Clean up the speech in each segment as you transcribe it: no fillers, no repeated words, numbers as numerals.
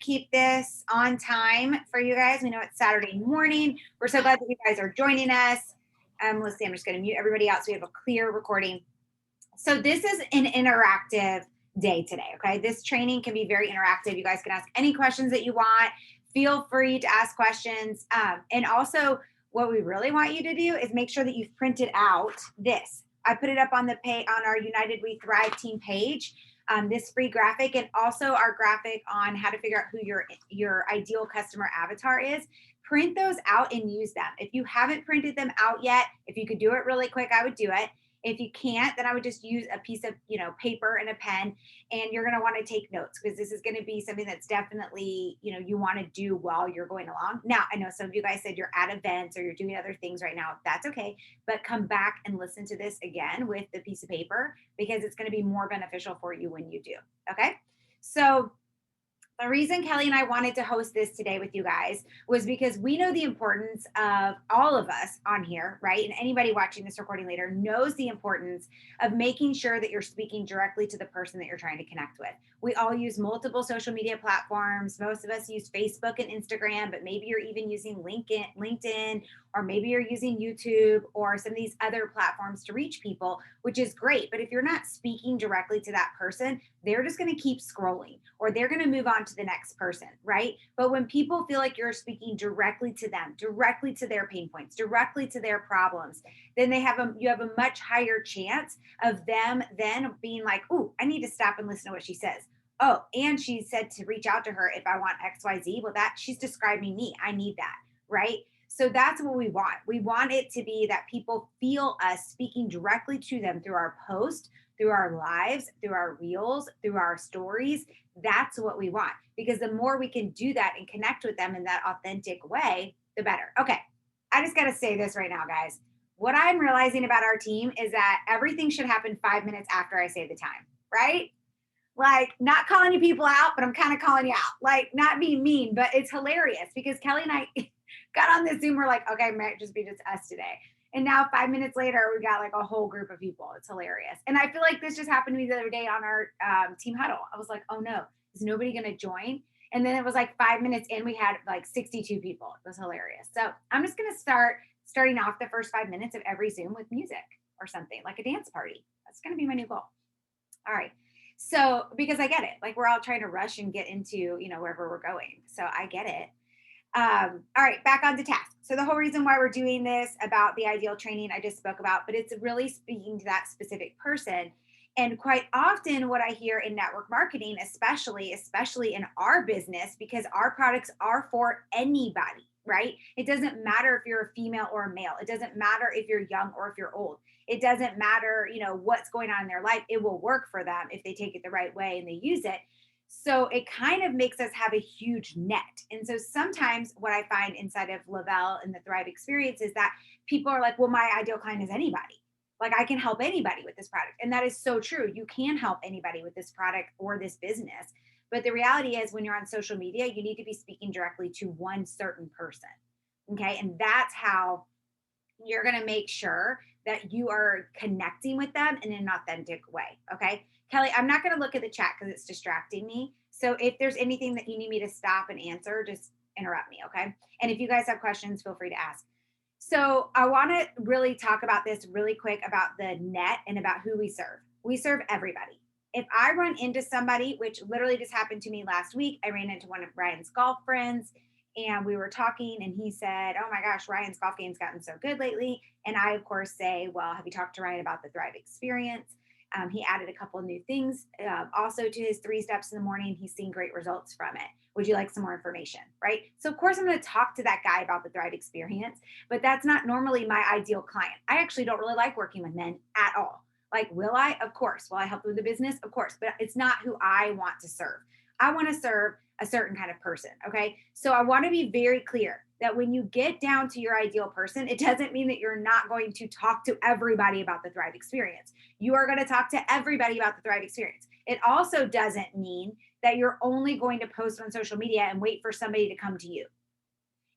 keep this on time for you guys. We know it's Saturday morning. We're so glad that you guys are joining us. Let's see, I'm just going to mute everybody out so we have a clear recording. So this is an interactive day today, okay? This training can be very interactive. You guys can ask any questions that you want. Feel free to ask questions. And also, what we really want you to do is make sure that you've printed out this. I put it up on the page on our United We Thrive team page. This free graphic, and also our graphic on how to figure out who your ideal customer avatar is. Print those out and use them. If you haven't printed them out yet, if you could do it really quick, I would do it. If you can't, then I would just use a piece of, paper and a pen, and you're going to want to take notes because this is going to be something that's definitely, you want to do while you're going along. Now, I know some of you guys said you're at events or you're doing other things right now. That's okay, but come back and listen to this again with the piece of paper because it's going to be more beneficial for you when you do. Okay. So the reason Kelly and I wanted to host this today with you guys was because we know the importance of all of us on here, right? And anybody watching this recording later knows the importance of making sure that you're speaking directly to the person that you're trying to connect with. We all use multiple social media platforms. Most of us use Facebook and Instagram, but maybe you're even using LinkedIn, or maybe you're using YouTube or some of these other platforms to reach people, which is great. But if you're not speaking directly to that person, they're just going to keep scrolling or they're going to move on to the next person, right? But when people feel like you're speaking directly to them, directly to their pain points, directly to their problems, then you have a much higher chance of them then being like, "Ooh, I need to stop and listen to what she says. Oh, and she said to reach out to her if I want XYZ. Well, that she's describing me. I need that," right? So that's what we want. We want it to be that people feel us speaking directly to them through our post, through our lives, through our reels, through our stories. That's what we want, because the more we can do that and connect with them in that authentic way, the better. Okay. I just got to say this right now, guys. What I'm realizing about our team is that everything should happen 5 minutes after I say the time, right? Like, not calling you people out, but I'm kind of calling you out. Like, not being mean, but it's hilarious because Kelly and I got on this Zoom. We're like, okay, it might just be just us today. And now 5 minutes later, we got like a whole group of people. It's hilarious. And I feel like this just happened to me the other day on our team huddle. I was like, oh no, is nobody going to join? And then it was like 5 minutes in, we had like 62 people. It was hilarious. So I'm just going to starting off the first 5 minutes of every Zoom with music or something like a dance party. That's going to be my new goal. All right. So, because I get it, like we're all trying to rush and get into, wherever we're going. So I get it. All right, back on to task. So the whole reason why we're doing this about the ideal training I just spoke about, but it's really speaking to that specific person. And quite often what I hear in network marketing, especially in our business, because our products are for anybody, right? It doesn't matter if you're a female or a male. It doesn't matter if you're young or if you're old. It doesn't matter, what's going on in their life. It will work for them if they take it the right way and they use it. So it kind of makes us have a huge net. And so sometimes what I find inside of Lavelle and the Thrive experience is that people are like, well, my ideal client is anybody. Like, I can help anybody with this product. And that is so true. You can help anybody with this product or this business. But the reality is, when you're on social media, you need to be speaking directly to one certain person. Okay. And that's how you're going to make sure that you are connecting with them in an authentic way. Okay. Kelly, I'm not going to look at the chat because it's distracting me. So if there's anything that you need me to stop and answer, just interrupt me. Okay. And if you guys have questions, feel free to ask. So I want to really talk about this really quick about the net and about who we serve. We serve everybody. If I run into somebody, which literally just happened to me last week, I ran into one of Ryan's golf friends and we were talking and he said, oh my gosh, Ryan's golf game's gotten so good lately. And I, of course, say, well, have you talked to Ryan about the Thrive experience? He added a couple of new things also to his 3 steps in the morning. He's seen great results from it. Would you like some more information? Right. So of course I'm going to talk to that guy about the Thrive experience, but that's not normally my ideal client. I actually don't really like working with men at all. Like, will I? Of course. Will I help with the business? Of course, but it's not who I want to serve. I want to serve a certain kind of person. Okay. So I want to be very clear that when you get down to your ideal person, it doesn't mean that you're not going to talk to everybody about the Thrive experience. You are going to talk to everybody about the Thrive experience. It also doesn't mean that you're only going to post on social media and wait for somebody to come to you.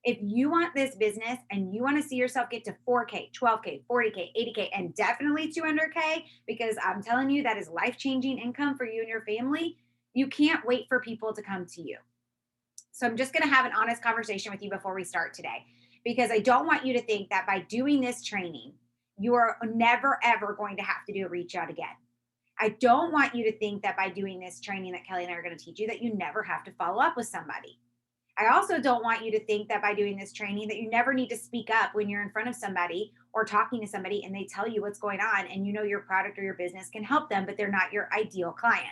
If you want this business and you want to see yourself get to 4K, 12K, 40K, 80K, and definitely 200K, because I'm telling you that is life-changing income for you and your family, you can't wait for people to come to you. So I'm just going to have an honest conversation with you before we start today, because I don't want you to think that by doing this training, you are never, ever going to have to do a reach out again. I don't want you to think that by doing this training that Kelly and I are going to teach you, that you never have to follow up with somebody. I also don't want you to think that by doing this training that you never need to speak up when you're in front of somebody or talking to somebody and they tell you what's going on and you know your product or your business can help them, but they're not your ideal client.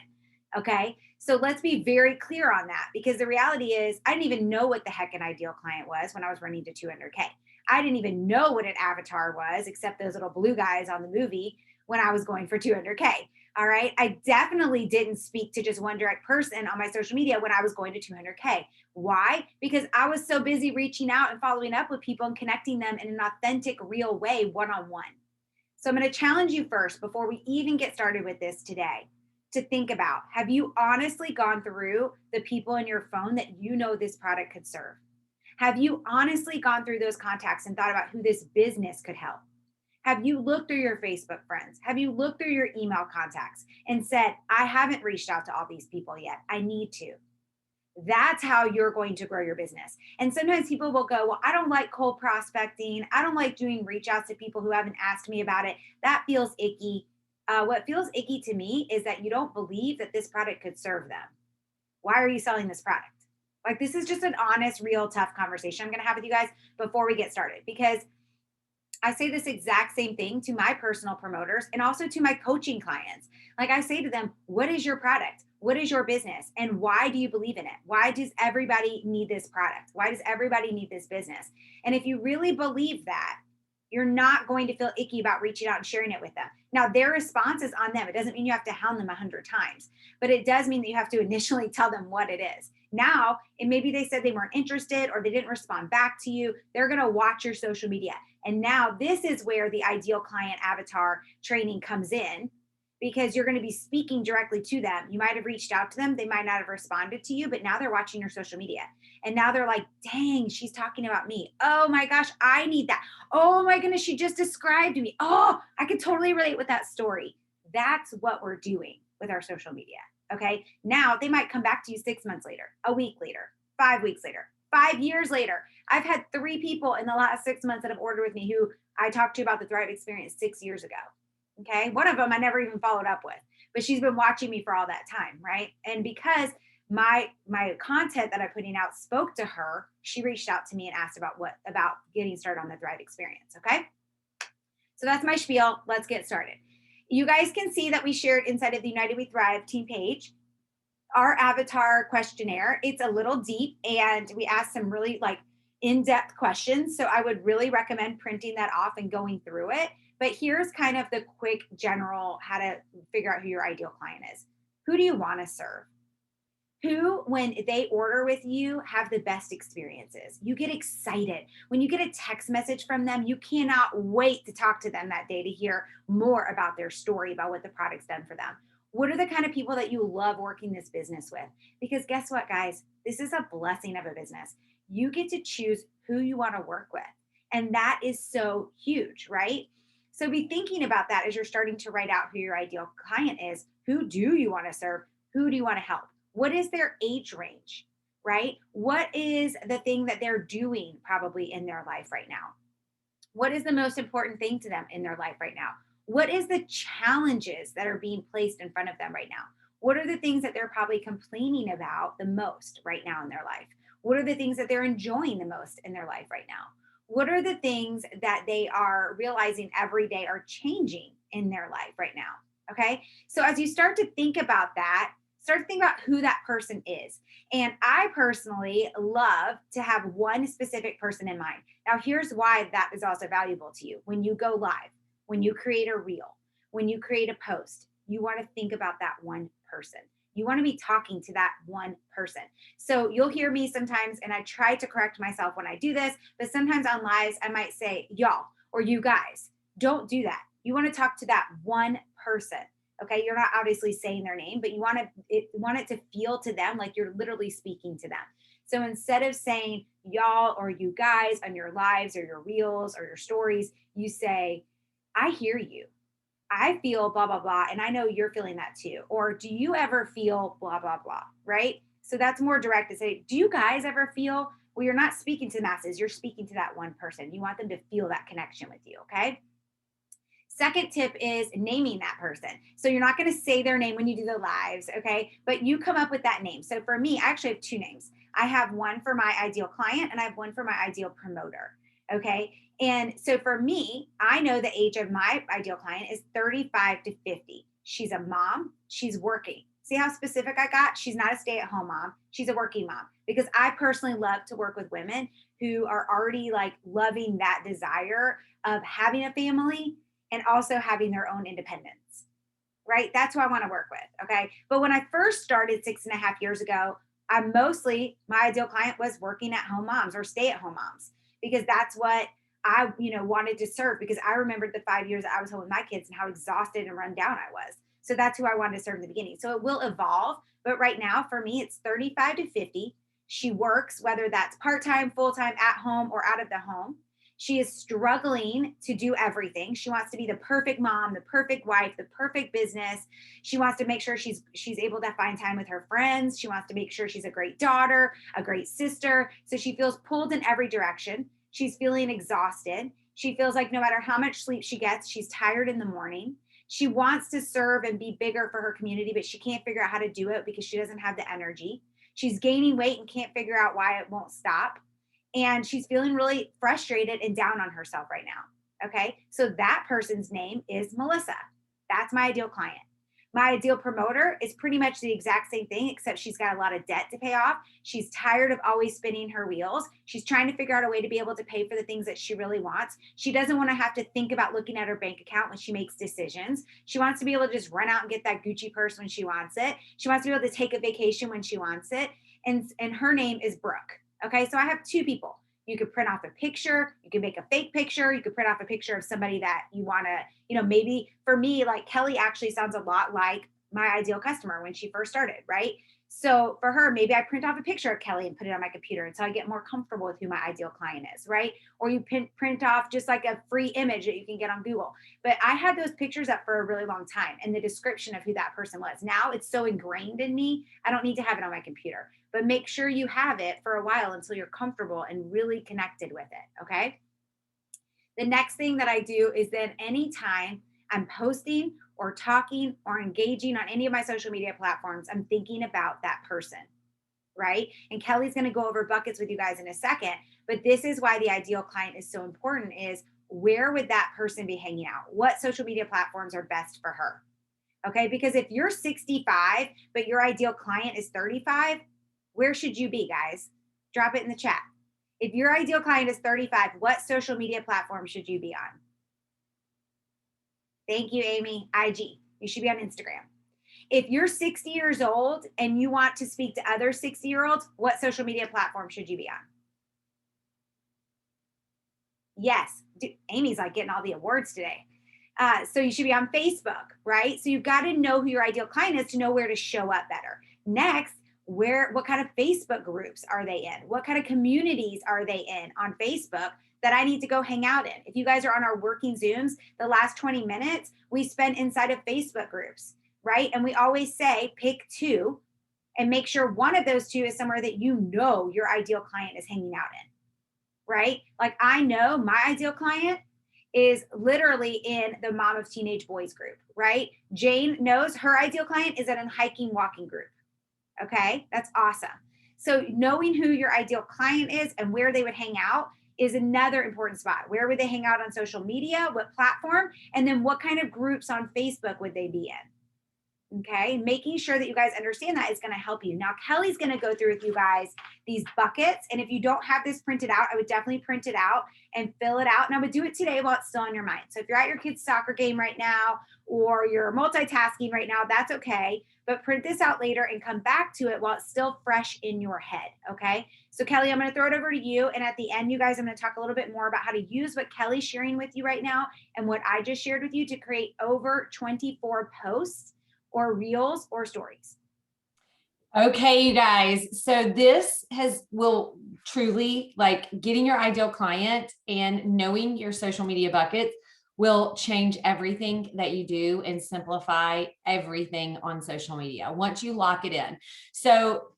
Okay. So let's be very clear on that, because the reality is I didn't even know what the heck an ideal client was when I was running to 200K. I didn't even know what an avatar was, except those little blue guys on the movie when I was going for 200K. All right. I definitely didn't speak to just one direct person on my social media when I was going to 200K. Why? Because I was so busy reaching out and following up with people and connecting them in an authentic, real way, one on one. So I'm going to challenge you first, before we even get started with this today, to think about, have you honestly gone through the people in your phone that you know this product could serve? Have you honestly gone through those contacts and thought about who this business could help? Have you looked through your Facebook friends? Have you looked through your email contacts and said, I haven't reached out to all these people yet. I need to. That's how you're going to grow your business. And sometimes people will go, well, I don't like cold prospecting. I don't like doing reach outs to people who haven't asked me about it. That feels icky. What feels icky to me is that you don't believe that this product could serve them. Why are you selling this product? Like, this is just an honest, real, tough conversation I'm going to have with you guys before we get started, because I say this exact same thing to my personal promoters and also to my coaching clients. Like, I say to them, what is your product? What is your business? And why do you believe in it? Why does everybody need this product? Why does everybody need this business? And if you really believe that, you're not going to feel icky about reaching out and sharing it with them. Now, their response is on them. It doesn't mean you have to hound them 100 times, but it does mean that you have to initially tell them what it is. Now, and maybe they said they weren't interested or they didn't respond back to you. They're going to watch your social media. And now this is where the ideal client avatar training comes in, because you're going to be speaking directly to them. You might have reached out to them. They might not have responded to you, but now they're watching your social media. And now they're like, dang, she's talking about me. Oh my gosh, I need that. Oh my goodness, she just described me. Oh, I could totally relate with that story. That's what we're doing with our social media. Okay. Now they might come back to you 6 months later, a week later, 5 weeks later, 5 years later. I've had 3 people in the last 6 months that have ordered with me who I talked to about the Thrive experience 6 years ago. Okay. One of them I never even followed up with, but she's been watching me for all that time. Right. And because my content that I'm putting out spoke to her, she reached out to me and asked about getting started on the Thrive experience. Okay. So that's my spiel. Let's get started. You guys can see that we shared inside of the United We Thrive team page our avatar questionnaire. It's a little deep and we asked some really like in-depth questions. So I would really recommend printing that off and going through it. But here's kind of the quick general how to figure out who your ideal client is. Who do you want to serve? Who, when they order with you, have the best experiences? You get excited. When you get a text message from them, you cannot wait to talk to them that day to hear more about their story, about what the product's done for them. What are the kind of people that you love working this business with? Because guess what, guys? This is a blessing of a business. You get to choose who you want to work with. And that is so huge, right? So be thinking about that as you're starting to write out who your ideal client is. Who do you want to serve? Who do you want to help? What is their age range, right? What is the thing that they're doing probably in their life right now? What is the most important thing to them in their life right now? What is the challenges that are being placed in front of them right now? What are the things that they're probably complaining about the most right now in their life? What are the things that they're enjoying the most in their life right now? What are the things that they are realizing every day are changing in their life right now? Okay. So as you start to think about that, start to think about who that person is. And I personally love to have one specific person in mind. Now, here's why that is also valuable to you. When you go live, when you create a reel, when you create a post, you want to think about that one person. You want to be talking to that one person. So you'll hear me sometimes, and I try to correct myself when I do this, but sometimes on lives, I might say, y'all, or you guys. Don't do that. You want to talk to that one person. Okay, you're not obviously saying their name, but you want it to feel to them like you're literally speaking to them. So instead of saying y'all or you guys on your lives or your reels or your stories, you say, I hear you. I feel blah, blah, blah. And I know you're feeling that too. Or do you ever feel blah, blah, blah, right? So that's more direct to say, do you guys ever feel, well, you're not speaking to the masses, you're speaking to that one person. You want them to feel that connection with you. Okay. Second tip is naming that person. So you're not going to say their name when you do the lives, okay? But you come up with that name. So for me, I actually have two names. I have one for my ideal client and I have one for my ideal promoter, okay? And so for me, I know the age of my ideal client is 35 to 50. She's a mom, she's working. See how specific I got? She's not a stay-at-home mom, she's a working mom, because I personally love to work with women who are already like loving that desire of having a family and also having their own independence, right? That's who I want to work with. Okay. But when I first started 6.5 years ago, my ideal client was working at home moms or stay at home moms, because that's what I, wanted to serve, because I remembered the 5 years I was home with my kids and how exhausted and run down I was. So that's who I wanted to serve in the beginning. So it will evolve. But right now for me, it's 35 to 50. She works, whether that's part-time, full-time, at home, or out of the home. She is struggling to do everything. She wants to be the perfect mom, the perfect wife, the perfect business. She wants to make sure she's able to find time with her friends. She wants to make sure she's a great daughter, a great sister. So she feels pulled in every direction. She's feeling exhausted. She feels like no matter how much sleep she gets, she's tired in the morning. She wants to serve and be bigger for her community, but she can't figure out how to do it because she doesn't have the energy. She's gaining weight and can't figure out why it won't stop, and she's feeling really frustrated and down on herself right now. Okay. So that person's name is Melissa. That's my ideal client. My ideal promoter is pretty much the exact same thing, except she's got a lot of debt to pay off. She's tired of always spinning her wheels. She's trying to figure out a way to be able to pay for the things that she really wants. She doesn't want to have to think about looking at her bank account when she makes decisions. She wants to be able to just run out and get that Gucci purse when she wants it. She wants to be able to take a vacation when she wants it. And her name is Brooke. Okay, so I have two people. You could print off a picture, you could make a fake picture, you could print off a picture of somebody that you want to, maybe for me, like Kelly actually sounds a lot like my ideal customer when she first started, right? So for her, maybe I print off a picture of Kelly and put it on my computer until I get more comfortable with who my ideal client is, right? Or you print off just like a free image that you can get on Google. But I had those pictures up for a really long time and the description of who that person was. Now it's so ingrained in me, I don't need to have it on my computer. But make sure you have it for a while until you're comfortable and really connected with it, okay? The next thing that I do is then anytime I'm posting or talking or engaging on any of my social media platforms, I'm thinking about that person, right? And Kelly's going to go over buckets with you guys in a second, but this is why the ideal client is so important, is where would that person be hanging out? What social media platforms are best for her? Okay, because if you're 65, but your ideal client is 35, where should you be, guys? Drop it in the chat. If your ideal client is 35, what social media platform should you be on? Thank you, Amy. IG. You should be on Instagram. If you're 60 years old and you want to speak to other 60-year-olds, what social media platform should you be on? Yes. Amy's like getting all the awards today. So you should be on Facebook, right? So you've got to know who your ideal client is to know where to show up better. Next, what kind of Facebook groups are they in? What kind of communities are they in on Facebook that I need to go hang out in? If you guys are on our working Zooms, the last 20 minutes we spend inside of Facebook groups, right? And we always say pick two and make sure one of those two is somewhere that your ideal client is hanging out in, right? Like I know my ideal client is literally in the Mom of Teenage Boys group, right? Jane knows her ideal client is in a hiking, walking group. Okay, that's awesome. So knowing who your ideal client is and where they would hang out is another important spot. Where would they hang out on social media? What platform? And then what kind of groups on Facebook would they be in? Okay, making sure that you guys understand that is going to help you. Now, Kelly's going to go through with you guys these buckets. And if you don't have this printed out, I would definitely print it out and fill it out. And I would do it today while it's still on your mind. So if you're at your kid's soccer game right now, or you're multitasking right now, that's okay. But print this out later and come back to it while it's still fresh in your head. Okay. So Kelly, I'm going to throw it over to you. And at the end, you guys, I'm going to talk a little bit more about how to use what Kelly's sharing with you right now and what I just shared with you to create over 24 posts or reels or stories. Okay, you guys. So this will truly, like, getting your ideal client and knowing your social media buckets will change everything that you do and simplify everything on social media once you lock it in. So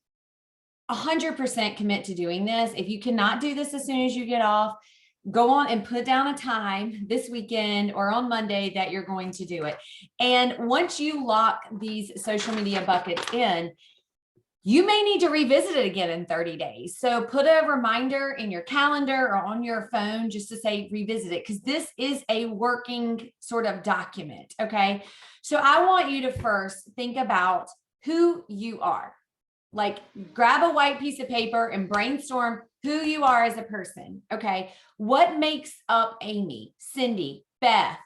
100% commit to doing this. If you cannot do this as soon as you get off, go on and put down a time this weekend or on Monday that you're going to do it. And once you lock these social media buckets in, you may need to revisit it again in 30 days. So put a reminder in your calendar or on your phone just to say revisit it, because this is a working sort of document. Okay. So I want you to first think about who you are. Like, grab a white piece of paper and brainstorm who you are as a person. Okay. What makes up Amy, Cindy, Beth,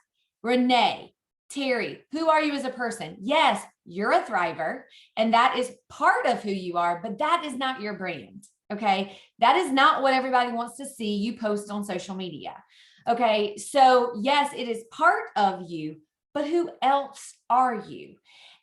Renee, Terry? Who are you as a person? Yes, you're a thriver, and that is part of who you are, but that is not your brand. Okay. That is not what everybody wants to see you post on social media. Okay. So yes, it is part of you, but who else are you?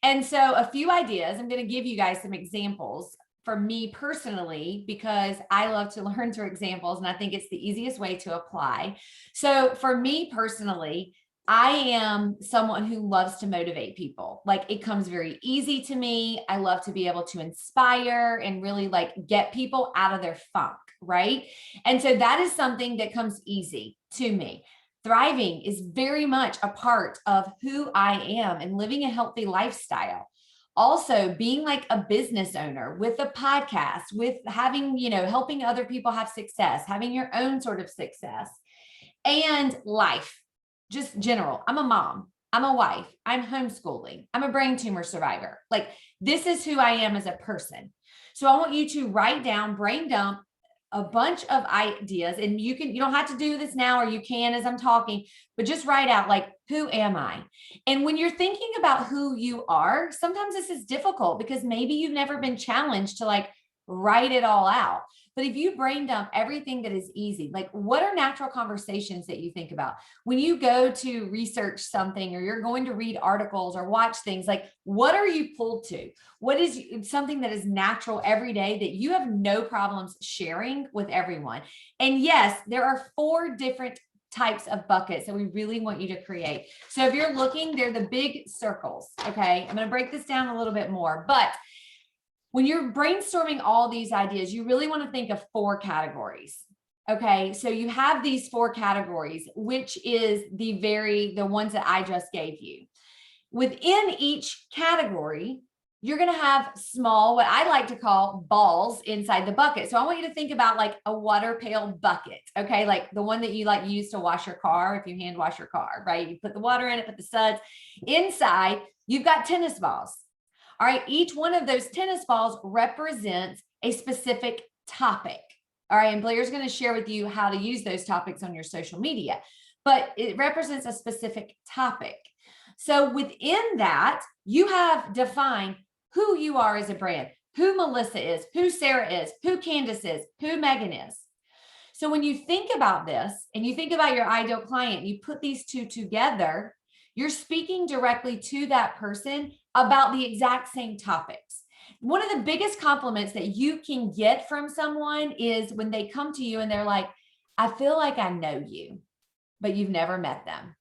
And so a few ideas, I'm going to give you guys some examples for me personally, because I love to learn through examples and I think it's the easiest way to apply. So for me personally, I am someone who loves to motivate people. Like, it comes very easy to me. I love to be able to inspire and really like get people out of their funk, right? And so that is something that comes easy to me. Thriving is very much a part of who I am and living a healthy lifestyle. Also, being like a business owner with a podcast, with having, helping other people have success, having your own sort of success, and life, just general. I'm a mom, I'm a wife, I'm homeschooling, I'm a brain tumor survivor. Like, this is who I am as a person. So I want you to write down, brain dump a bunch of ideas, and you don't have to do this now, or you can as I'm talking, but just write out, like, who am I? And when you're thinking about who you are, sometimes this is difficult because maybe you've never been challenged to like write it all out. But if you brain dump everything that is easy, like, what are natural conversations that you think about when you go to research something, or you're going to read articles or watch things? Like, what are you pulled to? What is something that is natural every day that you have no problems sharing with everyone? And yes, there are 4 different types of buckets that we really want you to create. So if you're looking, they're the big circles. Okay. I'm going to break this down a little bit more, but when you're brainstorming all these ideas, you really want to think of 4 categories. Okay. So you have these 4 categories, which is the ones that I just gave you. Within each category, you're going to have small, what I like to call balls inside the bucket. So I want you to think about like a water pail bucket. Okay. Like the one that you like use to wash your car. If you hand wash your car, right? You put the water in it, put the suds inside. You've got tennis balls. All right, each one of those tennis balls represents a specific topic. All right, and Blair's going to share with you how to use those topics on your social media, but it represents a specific topic. So within that, you have defined who you are as a brand, who Melissa is, who Sarah is, who Candace is, who Megan is. So when you think about this and you think about your ideal client, you put these 2 together, you're speaking directly to that person about the exact same topics. One of the biggest compliments that you can get from someone is when they come to you and they're like, I feel like I know you, but you've never met them.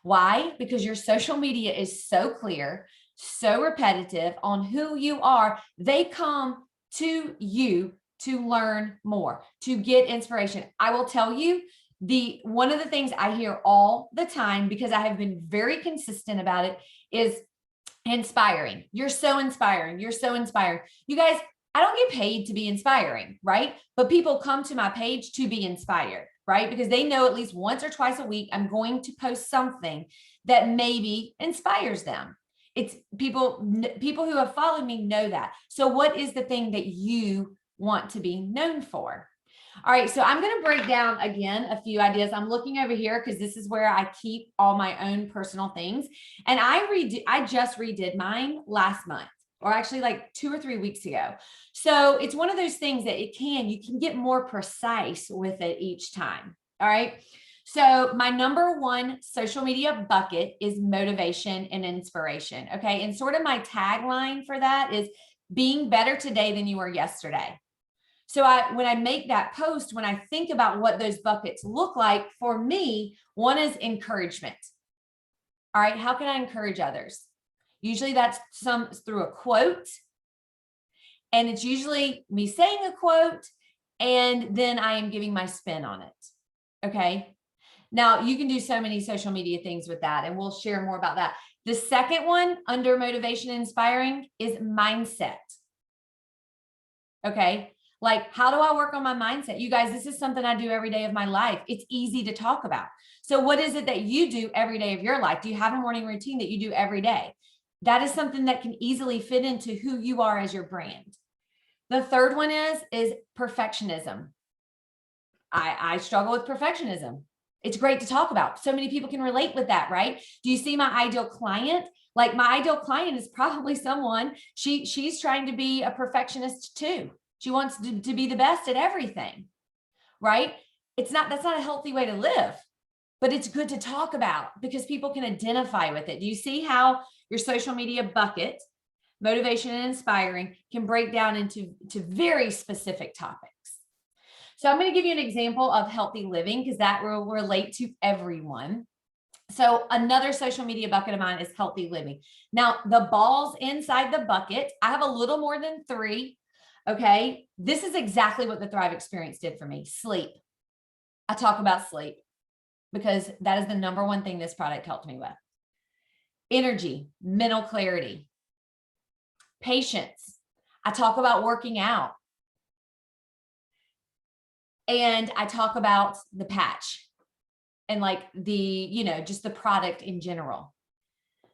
Why? Because your social media is so clear, so repetitive on who you are. They come to you to learn more, to get inspiration. I will tell you, one of the things I hear all the time, because I have been very consistent about it, is inspiring. You're so inspiring. You're so inspiring. You guys, I don't get paid to be inspiring, right? But people come to my page to be inspired, right? Because they know at least once or twice a week, I'm going to post something that maybe inspires them. It's people who have followed me know that. So what is the thing that you want to be known for? All right, so I'm going to break down again a few ideas. I'm looking over here because this is where I keep all my own personal things. And I just redid mine last month, or actually like 2 or 3 weeks ago. So it's one of those things that you can get more precise with it each time. All right. So my number 1 social media bucket is motivation and inspiration. Okay. And sort of my tagline for that is being better today than you were yesterday. So when I make that post, when I think about what those buckets look like, for me, 1 is encouragement. All right. How can I encourage others? Usually that's through a quote. And it's usually me saying a quote, and then I am giving my spin on it. Okay. Now you can do so many social media things with that, and we'll share more about that. The second one under motivation and inspiring is mindset. Okay. Like, how do I work on my mindset? You guys, this is something I do every day of my life. It's easy to talk about. So what is it that you do every day of your life? Do you have a morning routine that you do every day? That is something that can easily fit into who you are as your brand. The third one is perfectionism. I struggle with perfectionism. It's great to talk about. So many people can relate with that, right? Do you see my ideal client? Like, my ideal client is probably someone, she's trying to be a perfectionist too. She wants to be the best at everything, right? That's not a healthy way to live, but it's good to talk about because people can identify with it. Do you see how your social media bucket, motivation and inspiring, can break down into very specific topics? So I'm going to give you an example of healthy living because that will relate to everyone. So another social media bucket of mine is healthy living. Now, the balls inside the bucket, I have a little more than 3. Okay. This is exactly what the Thrive experience did for me. Sleep. I talk about sleep because that is the number one thing this product helped me with. Energy, mental clarity, patience. I talk about working out. And I talk about the patch and like just the product in general.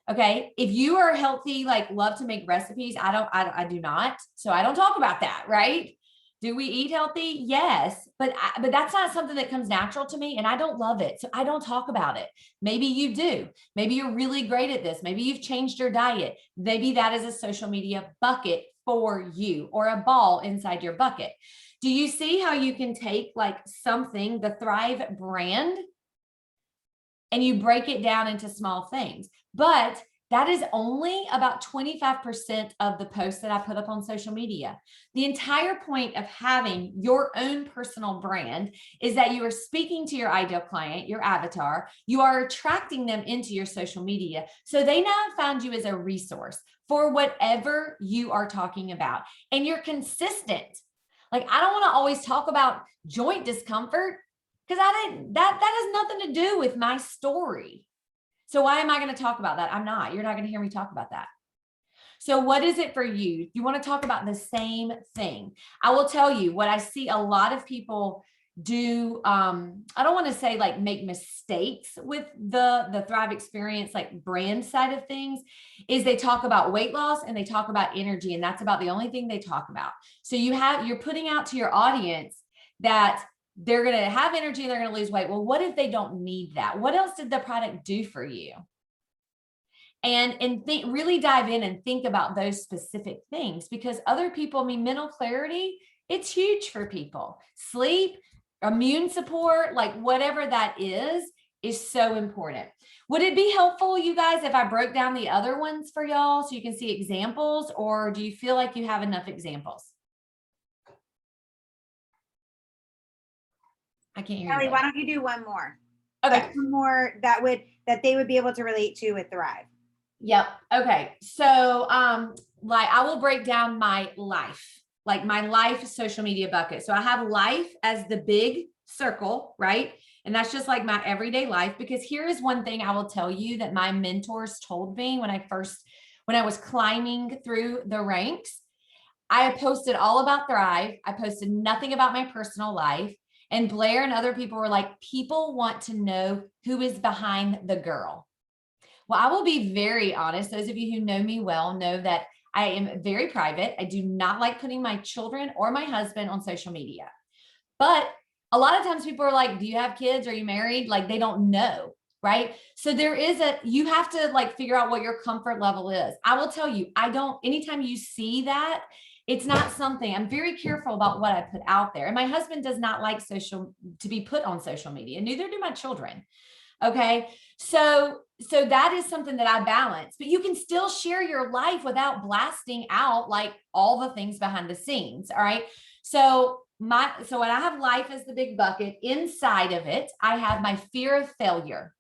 Okay. If you are healthy, like love to make recipes, I do not. So I don't talk about that, right? Do we eat healthy? Yes, but that's not something that comes natural to me, and I don't love it. So I don't talk about it. Maybe you do. Maybe you're really great at this. Maybe you've changed your diet. Maybe that is a social media bucket for you, or a ball inside your bucket. Do you see how you can take like something, the Thrive brand, and you break it down into small things? But that is only about 25% of the posts that I put up on social media. The entire point of having your own personal brand is that you are speaking to your ideal client, your avatar. You are attracting them into your social media. So they now found you as a resource for whatever you are talking about. And you're consistent. Like, I don't want to always talk about joint discomfort because that has nothing to do with my story. So why am I going to talk about that? I'm not. You're not going to hear me talk about that. So what is it for you? You want to talk about the same thing? I will tell you what I see a lot of people do. I don't want to say like make mistakes with the Thrive experience, like brand side of things, is they talk about weight loss and they talk about energy, and that's about the only thing they talk about. So you're putting out to your audience that they're going to have energy and they're going to lose weight. Well, what if they don't need that? What else did the product do for you? And really dive in and think about those specific things, because other people, mental clarity, it's huge for people. Sleep, immune support, like whatever that is so important. Would it be helpful, you guys, if I broke down the other ones for y'all so you can see examples, or do you feel like you have enough examples? I can't hear Kelly, you. why don't you do one more? Okay. Like one more that they would be able to relate to with Thrive. Yep. Okay. So, like I will break down my life, like my life social media bucket. So I have life as the big circle, right? And that's just like my everyday life, because here is one thing I will tell you that my mentors told me when I was climbing through the ranks. I posted all about Thrive. I posted nothing about my personal life. And Blair and other people were like, people want to know who is behind the girl. Well, I will be very honest. Those of you who know me well know that I am very private. I do not like putting my children or my husband on social media. But a lot of times people are like, do you have kids? Are you married? Like, they don't know, right? So you have to like figure out what your comfort level is. I will tell you, anytime you see that, it's not something, I'm very careful about what I put out there. And my husband does not like to be put on social media. Neither do my children. Okay. So that is something that I balance, but you can still share your life without blasting out like all the things behind the scenes. All right. So when I have life as the big bucket, inside of it, I have my fear of failure.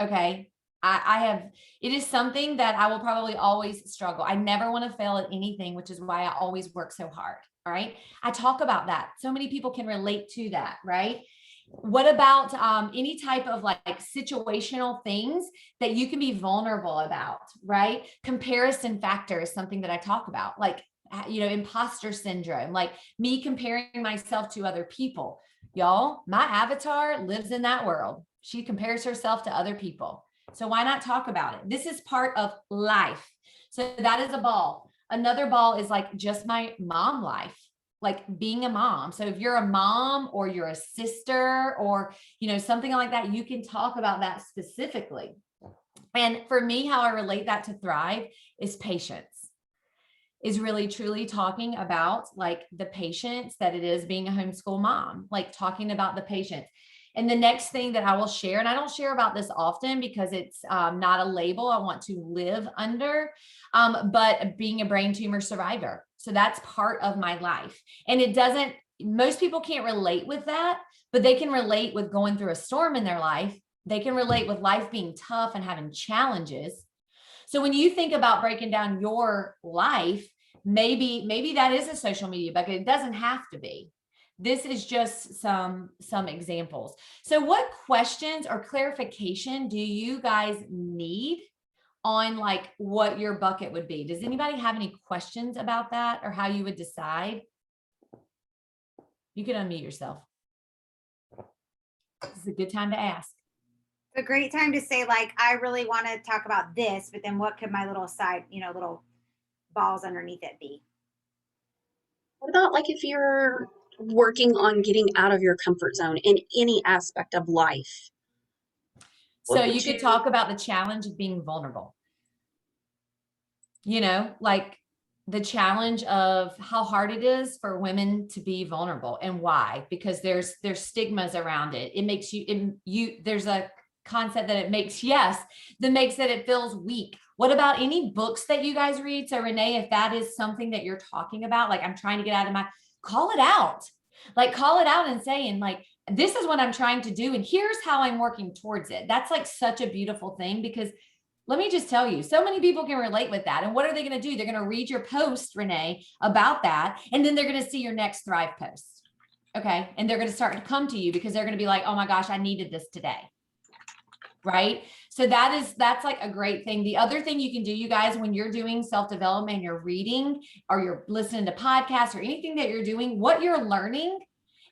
Okay. it is something that I will probably always struggle. I never want to fail at anything, which is why I always work so hard. All right. I talk about that. So many people can relate to that. Right. What about any type of like situational things that you can be vulnerable about, right? Comparison factor is something that I talk about, like, imposter syndrome, like me comparing myself to other people. Y'all, my avatar lives in that world. She compares herself to other people. So why not talk about it? This is part of life. So that is a ball. Another ball is like just my mom life, like being a mom. So if you're a mom or you're a sister or, something like that, you can talk about that specifically. And for me, how I relate that to Thrive is patience, is really truly talking about like the patience that it is being a homeschool mom, like talking about the patience. And the next thing that I will share, and I don't share about this often because it's not a label I want to live under, but being a brain tumor survivor. So that's part of my life. And most people can't relate with that, but they can relate with going through a storm in their life. They can relate with life being tough and having challenges. So when you think about breaking down your life, maybe that is a social media bucket. It doesn't have to be. This is just some examples. So what questions or clarification do you guys need on like what your bucket would be? Does anybody have any questions about that or how you would decide? You can unmute yourself. This is a good time to ask. It's a great time to say, like, I really want to talk about this, but then what could my little side, little balls underneath it be? What about like if you're working on getting out of your comfort zone in any aspect of life? So you could talk about the challenge of being vulnerable. Like the challenge of how hard it is for women to be vulnerable and why, because there's stigmas around it. It makes there's a concept that that makes that it feels weak. What about any books that you guys read? So Renee, if that is something that you're talking about, like I'm trying to get out of call it out and saying like, this is what I'm trying to do. And here's how I'm working towards it. That's like such a beautiful thing, because let me just tell you, so many people can relate with that. And what are they going to do? They're going to read your post, Renee, about that. And then they're going to see your next Thrive post. Okay. And they're going to start to come to you because they're going to be like, oh my gosh, I needed this today. Right. So that's like a great thing. The other thing you can do, you guys, when you're doing self-development and you're reading or you're listening to podcasts or anything that you're doing, what you're learning,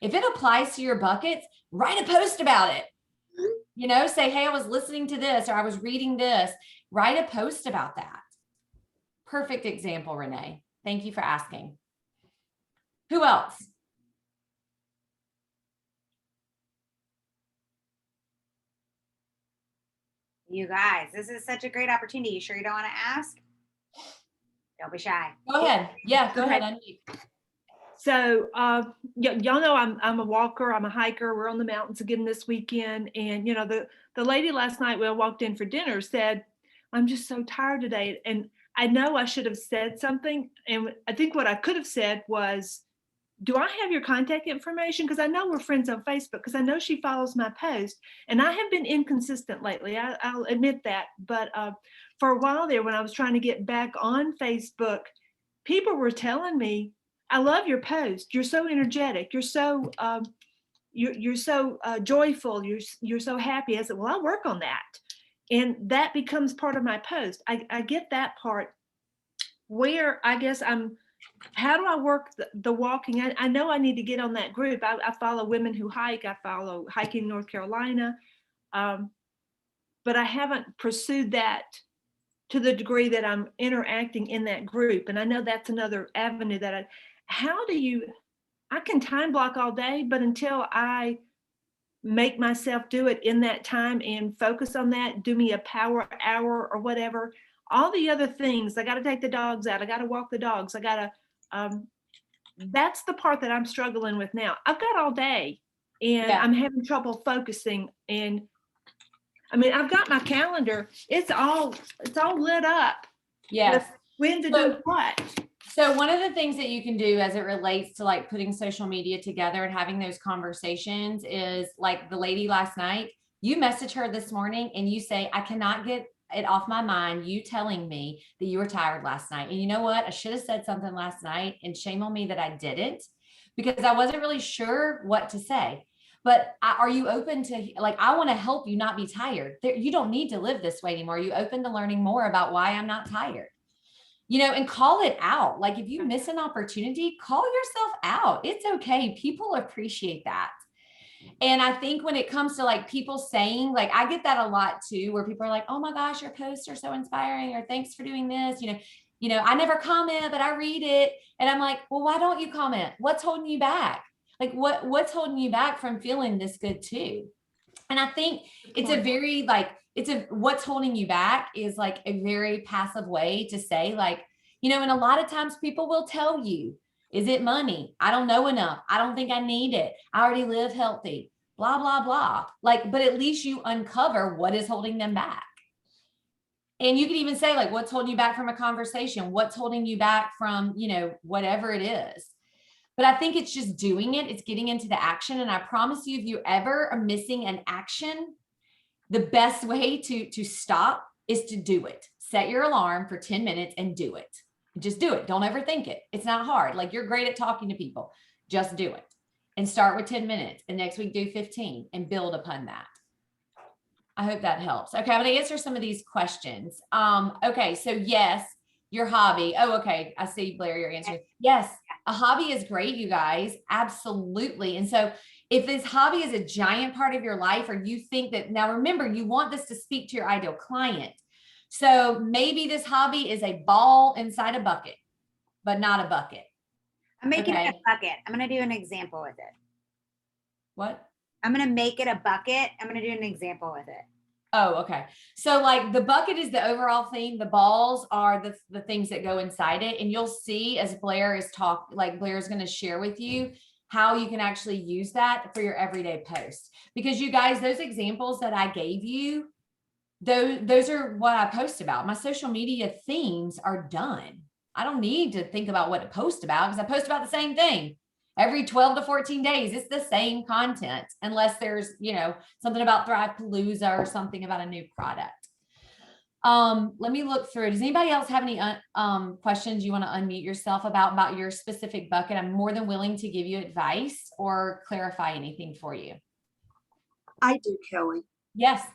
if it applies to your buckets, write a post about it. Say, hey, I was listening to this or I was reading this. Write a post about that. Perfect example, Renee. Thank you for asking. Who else? You guys, this is such a great opportunity. You sure you don't want to ask? Don't be shy. Go ahead. Yeah, go ahead. So y'all know I'm a walker, I'm a hiker. We're on the mountains again this weekend. And the lady last night when I walked in for dinner said, I'm just so tired today. And I know I should have said something. And I think what I could have said was, do I have your contact information? Because I know we're friends on Facebook, because I know she follows my post. And I have been inconsistent lately. I'll admit that. But for a while there, when I was trying to get back on Facebook, people were telling me, I love your post. You're so energetic. You're so you're so joyful. You're so happy. I said, well, I'll work on that. And that becomes part of my post. I get that part where I guess how do I work the walking? I know I need to get on that group. I follow Women Who Hike. I follow Hiking North Carolina. But I haven't pursued that to the degree that I'm interacting in that group. And I know that's another avenue that I can time block all day, but until I make myself do it in that time and focus on that, do me a power hour or whatever, all the other things, I got to take the dogs out. I got to walk the dogs. I got to, that's the part that I'm struggling with now. I've got all day and I'm having trouble focusing. And I mean, I've got my calendar. It's all lit up. Yes. When to do what? So one of the things that you can do as it relates to like putting social media together and having those conversations is like the lady last night, You message her this morning and you say, I cannot get it off my mind, you telling me that you were tired last night. And you know what? I should have said something last night, and shame on me that I didn't, because I wasn't really sure what to say. But are you open to, like, I want to help you not be tired. You don't need to live this way anymore. Are you open to learning more about why I'm not tired? And call it out. Like, if you miss an opportunity, call yourself out. It's okay. People appreciate that. And I think when it comes to like people saying, like, I get that a lot too, where people are like, oh my gosh, your posts are so inspiring, or thanks for doing this. I never comment, but I read it. And I'm like, well, why don't you comment? What's holding you back? Like, what's holding you back from feeling this good too? And I think it's a very what's holding you back is like a very passive way to say, like, and a lot of times people will tell you, is it money? I don't know enough. I don't think I need it. I already live healthy, blah, blah, blah. Like, but at least you uncover what is holding them back. And you could even say, like, what's holding you back from a conversation? What's holding you back from, whatever it is. But I think it's just doing it. It's getting into the action. And I promise you, if you ever are missing an action, the best way to stop is to do it. Set your alarm for 10 minutes and do it. Just do it. Don't ever think it. It's not hard. Like, you're great at talking to people. Just do it and start with 10 minutes, and next week do 15 and build upon that. I hope that helps. Okay. I'm going to answer some of these questions. Okay. So yes, your hobby. Oh, okay. I see, Blair, your answer. Yes. A hobby is great, you guys. Absolutely. And so if this hobby is a giant part of your life, or you think that, now remember, you want this to speak to your ideal client. So maybe this hobby is a ball inside a bucket, but not a bucket. I'm making it a bucket. I'm going to do an example with it. What? I'm going to make it a bucket. I'm going to do an example with it. Oh, okay. So like the bucket is the overall theme. The balls are the things that go inside it. And you'll see as Blair is Blair is going to share with you how you can actually use that for your everyday post. Because you guys, those examples that I gave you, those are what I post about. My social media themes are done. I don't need to think about what to post about, because I post about the same thing every 12 to 14 days. It's the same content, unless there's, something about Thrivepalooza or something about a new product. Let me look through. Does anybody else have any questions you want to unmute yourself about your specific bucket? I'm more than willing to give you advice or clarify anything for you. I do, Kelly. Yes.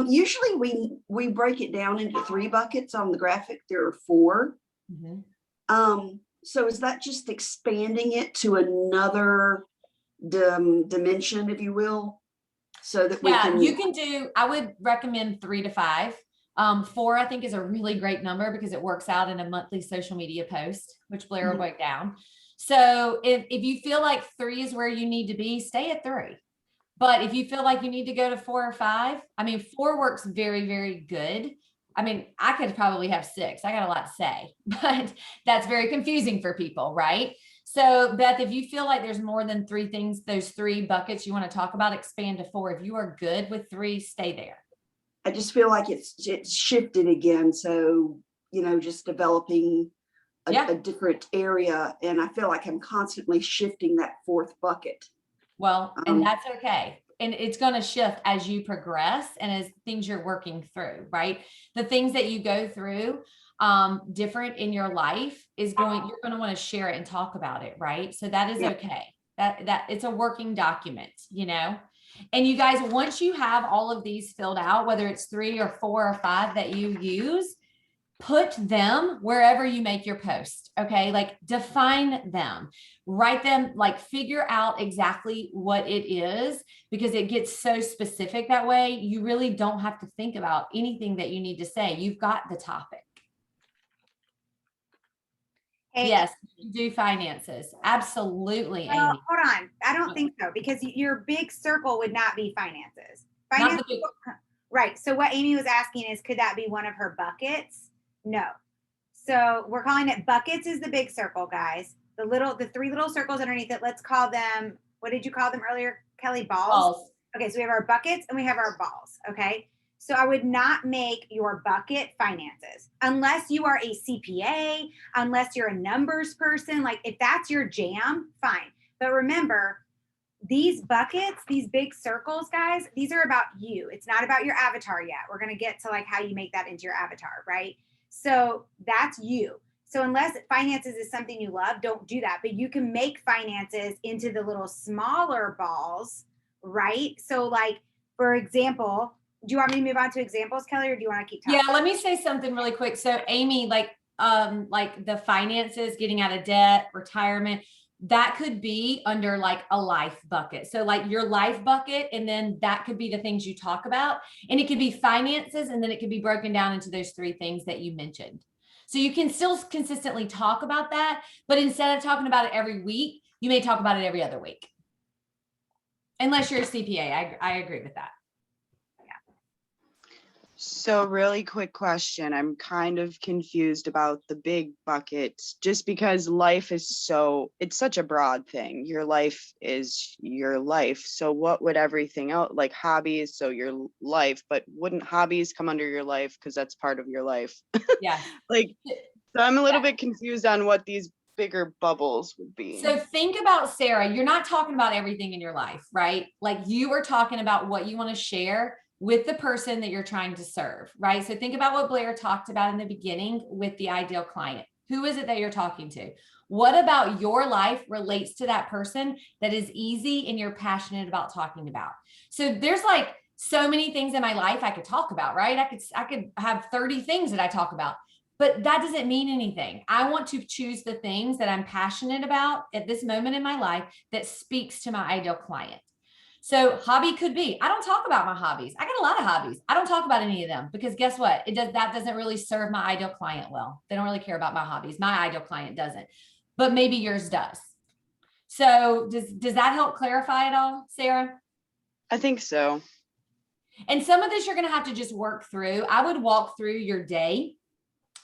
Usually we break it down into 3 buckets. On the graphic, there are 4. Mm-hmm. So is that just expanding it to another dimension, if you will, so that you can do, I would recommend 3 to 5. 4, I think, is a really great number, because it works out in a monthly social media post, which Blair will break down. So if you feel like 3 is where you need to be, stay at 3. But if you feel like you need to go to 4 or 5, 4 works very, very good. I could probably have 6. I got a lot to say, but that's very confusing for people, right? So Beth, if you feel like there's more than 3 things, those 3 buckets you want to talk about, expand to 4. If you are good with 3, stay there. I just feel like it's shifted again. So, just developing a different area. And I feel like I'm constantly shifting that 4th bucket. Well, and that's okay. And it's going to shift as you progress and as things you're working through, right? The things that you go through different in your life you're going to want to share it and talk about it, right? So that is okay. That it's a working document, And you guys, once you have all of these filled out, whether it's 3 or 4 or 5 that you use, put them wherever you make your post. Okay. Like, define them, write them, like, figure out exactly what it is, because it gets so specific that way. You really don't have to think about anything that you need to say. You've got the topic. Hey, yes, you do finances. Absolutely. Well, Amy. hold on. I don't think so, because your big circle would not be finances. Right. So what Amy was asking is, could that be one of her buckets? No. So we're calling it buckets is the big circle, guys. The 3 little circles underneath it, let's call them, what did you call them earlier, Kelly? Balls? Okay, so we have our buckets and we have our balls, okay? So I would not make your bucket finances unless you are a CPA, unless you're a numbers person. Like, if that's your jam, fine. But remember, these buckets, these big circles, guys, these are about you. It's not about your avatar yet. We're going to get to like how you make that into your avatar, right? So that's you. So unless finances is something you love, don't do that. But you can make finances into the little smaller balls, right? So like, for example, do you want me to move on to examples, Kelly, or do you want to keep talking? Yeah, let me say something really quick. So Amy, like the finances, getting out of debt, retirement, that could be under like a life bucket. So like your life bucket, and then that could be the things you talk about. And it could be finances, and then it could be broken down into those 3 things that you mentioned. So you can still consistently talk about that, but instead of talking about it every week, you may talk about it every other week. Unless you're a CPA, I agree with that. So really quick question. I'm kind of confused about the big buckets, just because life is it's such a broad thing. Your life is your life. So what would everything else, like hobbies, so your life, but wouldn't hobbies come under your life because that's part of your life? Yeah. Like, so I'm a little bit confused on what these bigger bubbles would be. So think about Sarah, you're not talking about everything in your life, right? Like you are talking about what you want to share with the person that you're trying to serve, right? So think about what Blair talked about in the beginning with the ideal client. Who is it that you're talking to? What about your life relates to that person that is easy and you're passionate about talking about? So there's like so many things in my life I could talk about, right? I could have 30 things that I talk about, but that doesn't mean anything. I want to choose the things that I'm passionate about at this moment in my life that speaks to my ideal client. So hobby could be, I don't talk about my hobbies. I got a lot of hobbies. I don't talk about any of them because guess what? That doesn't really serve my ideal client well. They don't really care about my hobbies. My ideal client doesn't, but maybe yours does. So does that help clarify it all, Sarah? I think so. And some of this you're going to have to just work through. I would walk through your day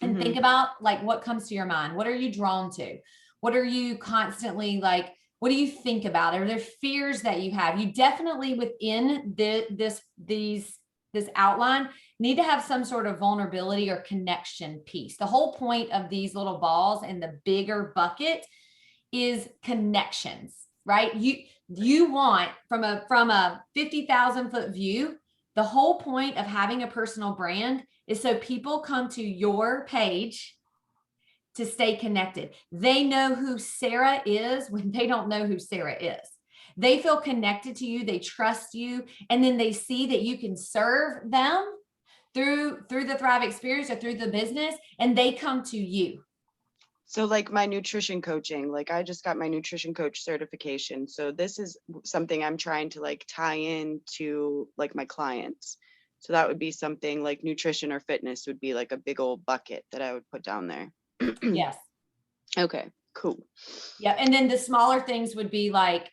and think about like what comes to your mind. What are you drawn to? What are you constantly like, what do you think about? Are there fears that you have? You definitely within this outline need to have some sort of vulnerability or connection piece. The whole point of these little balls in the bigger bucket is connections, right? You want from a 50,000 foot view, the whole point of having a personal brand is so people come to your page to stay connected. They know who Sarah is when they don't know who Sarah is. They feel connected to you, they trust you, and then they see that you can serve them through the Thrive experience or through the business, and they come to you. So like my nutrition coaching, like I just got my nutrition coach certification. So this is something I'm trying to like tie in to like my clients. So that would be something like nutrition or fitness would be like a big old bucket that I would put down there. Yes. Okay, cool. Yeah. And then the smaller things would be like,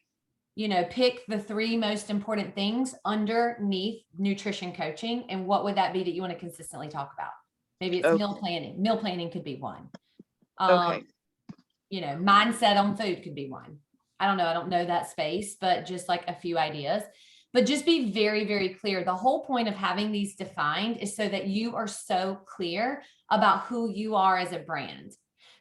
pick the 3 most important things underneath nutrition coaching. And what would that be that you want to consistently talk about? Maybe it's meal planning. Meal planning could be one. Okay. Mindset on food could be one. I don't know. I don't know that space, but just like a few ideas. But just be very, very clear. The whole point of having these defined is so that you are so clear about who you are as a brand.